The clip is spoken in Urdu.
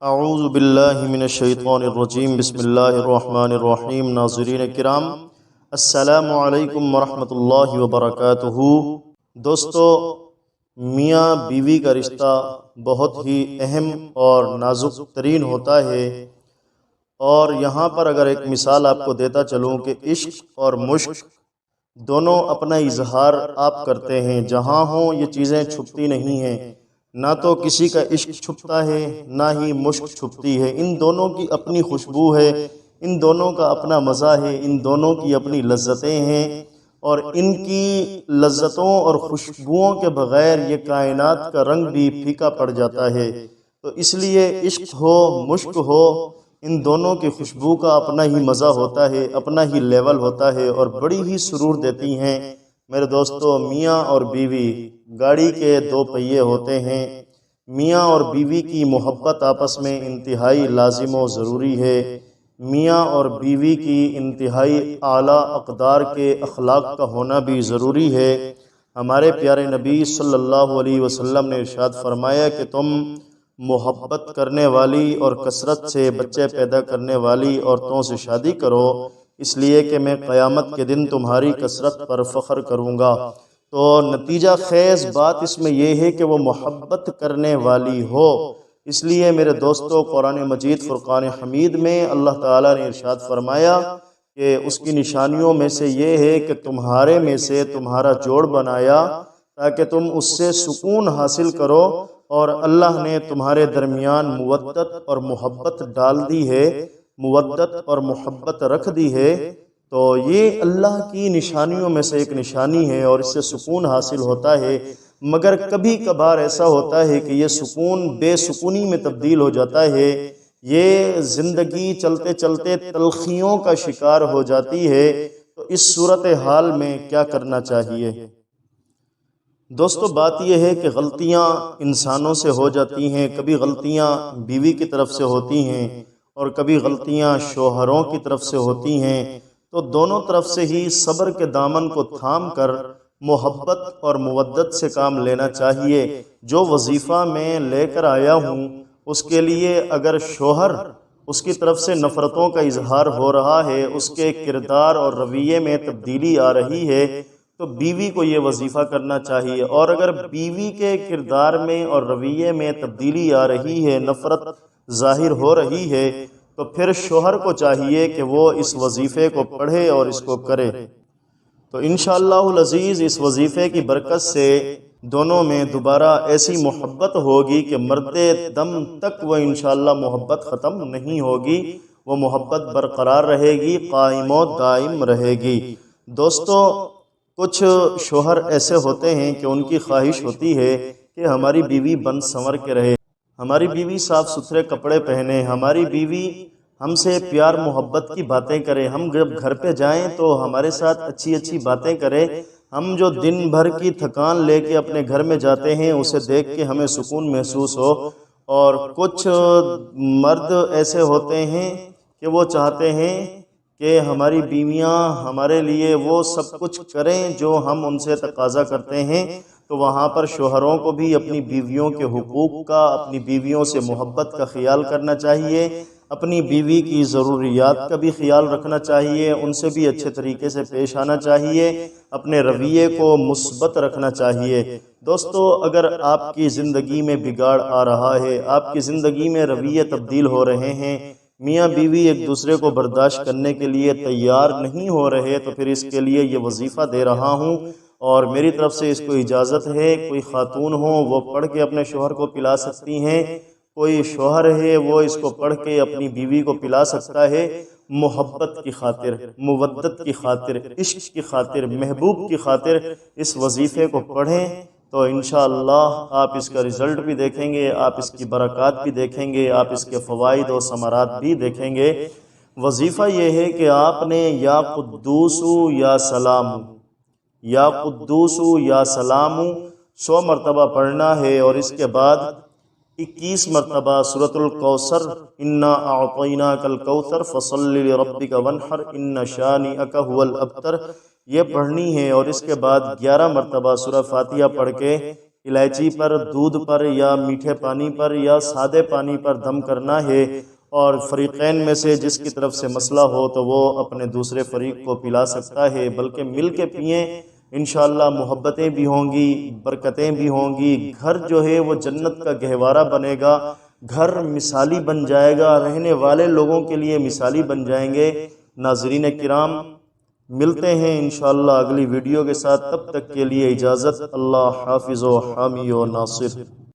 اعوذ باللہ من الشیطان الرجیم بسم اللہ الرحمن الرحیم۔ ناظرین کرام، السلام علیکم ورحمۃ اللہ وبرکاتہ۔ دوستو، میاں بیوی کا رشتہ بہت ہی اہم اور نازک ترین ہوتا ہے، اور یہاں پر اگر ایک مثال آپ کو دیتا چلوں کہ عشق اور مشق دونوں اپنا اظہار آپ کرتے ہیں، جہاں ہوں یہ چیزیں چھپتی نہیں ہیں، نہ تو کسی کا عشق چھپتا ہے نہ ہی مشق چھپتی ہے۔ ان دونوں کی اپنی خوشبو ہے، ان دونوں کا اپنا مزہ ہے، ان دونوں کی اپنی لذتیں ہیں، اور ان کی لذتوں اور خوشبوؤں کے بغیر یہ کائنات کا رنگ بھی پھیکا پڑ جاتا ہے۔ تو اس لیے عشق ہو مشق ہو، ان دونوں کی خوشبو کا اپنا ہی مزہ ہوتا ہے، اپنا ہی لیول ہوتا ہے، اور بڑی ہی سرور دیتی ہیں۔ میرے دوستو، میاں اور بیوی گاڑی کے دو پہیے ہوتے ہیں۔ میاں اور بیوی کی محبت آپس میں انتہائی لازم و ضروری ہے۔ میاں اور بیوی کی انتہائی اعلیٰ اقدار کے اخلاق کا ہونا بھی ضروری ہے۔ ہمارے پیارے نبی صلی اللہ علیہ وسلم نے ارشاد فرمایا کہ تم محبت کرنے والی اور کثرت سے بچے پیدا کرنے والی عورتوں سے شادی کرو، اس لیے کہ میں قیامت کے دن تمہاری کثرت پر فخر کروں گا۔ تو نتیجہ خیز بات اس میں یہ ہے کہ وہ محبت کرنے والی ہو۔ اس لیے میرے دوستو، قرآن مجید فرقان حمید میں اللہ تعالیٰ نے ارشاد فرمایا کہ اس کی نشانیوں میں سے یہ ہے کہ تمہارے میں سے تمہارا جوڑ بنایا تاکہ تم اس سے سکون حاصل کرو، اور اللہ نے تمہارے درمیان مودت اور محبت ڈال دی ہے، مودت اور محبت رکھ دی ہے۔ تو یہ اللہ کی نشانیوں میں سے ایک نشانی ہے، اور اس سے سکون حاصل ہوتا ہے۔ مگر کبھی کبھار ایسا ہوتا ہے کہ یہ سکون بے سکونی میں تبدیل ہو جاتا ہے، یہ زندگی چلتے چلتے تلخیوں کا شکار ہو جاتی ہے۔ تو اس صورتحال میں کیا کرنا چاہیے؟ دوستو، بات یہ ہے کہ غلطیاں انسانوں سے ہو جاتی ہیں، کبھی غلطیاں بیوی کی طرف سے ہوتی ہیں اور کبھی غلطیاں شوہروں کی طرف سے ہوتی ہیں۔ تو دونوں طرف سے ہی صبر کے دامن کو تھام کر محبت اور مودت سے کام لینا چاہیے۔ جو وظیفہ میں لے کر آیا ہوں، اس کے لیے اگر شوہر اس کی طرف سے نفرتوں کا اظہار ہو رہا ہے، اس کے کردار اور رویے میں تبدیلی آ رہی ہے، تو بیوی کو یہ وظیفہ کرنا چاہیے۔ اور اگر بیوی کے کردار میں اور رویے میں تبدیلی آ رہی ہے، نفرت ظاہر ہو رہی ہے، تو پھر شوہر کو چاہیے کہ وہ اس وظیفے کو پڑھے اور اس کو کرے۔ تو انشاءاللہ العزیز اس وظیفے کی برکت سے دونوں میں دوبارہ ایسی محبت ہوگی کہ مرد دم تک وہ انشاءاللہ محبت ختم نہیں ہوگی، وہ محبت برقرار رہے گی، قائم و دائم رہے گی۔ دوستو، کچھ شوہر ایسے ہوتے ہیں کہ ان کی خواہش ہوتی ہے کہ ہماری بیوی بن سنور کے رہے، ہماری بیوی صاف ستھرے کپڑے پہنے، ہماری بیوی ہم سے پیار محبت کی باتیں کرے، ہم جب گھر پہ جائیں تو ہمارے ساتھ اچھی اچھی باتیں کرے، ہم جو دن بھر کی تھکان لے کے اپنے گھر میں جاتے ہیں اسے دیکھ کے ہمیں سکون محسوس ہو۔ اور کچھ مرد ایسے ہوتے ہیں کہ وہ چاہتے ہیں کہ ہماری بیویاں ہمارے لیے وہ سب کچھ کریں جو ہم ان سے تقاضا کرتے ہیں۔ تو وہاں پر شوہروں کو بھی اپنی بیویوں کے حقوق کا، اپنی بیویوں سے محبت کا خیال کرنا چاہیے، اپنی بیوی کی ضروریات کا بھی خیال رکھنا چاہیے، ان سے بھی اچھے طریقے سے پیش آنا چاہیے، اپنے رویے کو مثبت رکھنا چاہیے۔ دوستو، اگر آپ کی زندگی میں بگاڑ آ رہا ہے، آپ کی زندگی میں رویے تبدیل ہو رہے ہیں، میاں بیوی ایک دوسرے کو برداشت کرنے کے لیے تیار نہیں ہو رہے، تو پھر اس کے لیے یہ وظیفہ دے رہا ہوں، اور میری طرف سے اس کو اجازت ہے، کوئی خاتون ہو وہ پڑھ کے اپنے شوہر کو پلا سکتی ہیں، کوئی شوہر ہے وہ اس کو پڑھ کے اپنی بیوی کو پلا سکتا ہے۔ محبت کی خاطر، مودت کی خاطر، عشق کی خاطر، محبوب کی خاطر اس وظیفے کو پڑھیں، تو انشاءاللہ آپ اس کا رزلٹ بھی دیکھیں گے، آپ اس کی برکات بھی دیکھیں گے، آپ اس کے فوائد و ثمرات بھی دیکھیں گے۔ وظیفہ یہ ہے کہ آپ نے یا قدوس یا سلام، یا قدوس یا سلام 100 مرتبہ پڑھنا ہے، اور اس کے بعد 21 مرتبہ سورۃ الکوثر، انا اعطیناک الکوثر فصل لربک وانحر ان شانئک ھو الابتر، یہ پڑھنی ہے، اور اس کے بعد 11 مرتبہ سورہ فاتحہ پڑھ کے الائچی پر، دودھ پر یا میٹھے پانی پر یا سادے پانی پر دم کرنا ہے، اور فریقین میں سے جس کی طرف سے مسئلہ ہو تو وہ اپنے دوسرے فریق کو پلا سکتا ہے، بلکہ مل کے پئیں، انشاءاللہ محبتیں بھی ہوں گی، برکتیں بھی ہوں گی، گھر جو ہے وہ جنت کا گہوارہ بنے گا، گھر مثالی بن جائے گا، رہنے والے لوگوں کے لیے مثالی بن جائیں گے۔ ناظرین کرام، ملتے ہیں انشاءاللہ اگلی ویڈیو کے ساتھ، تب تک کے لیے اجازت، اللہ حافظ و حامی و ناصر۔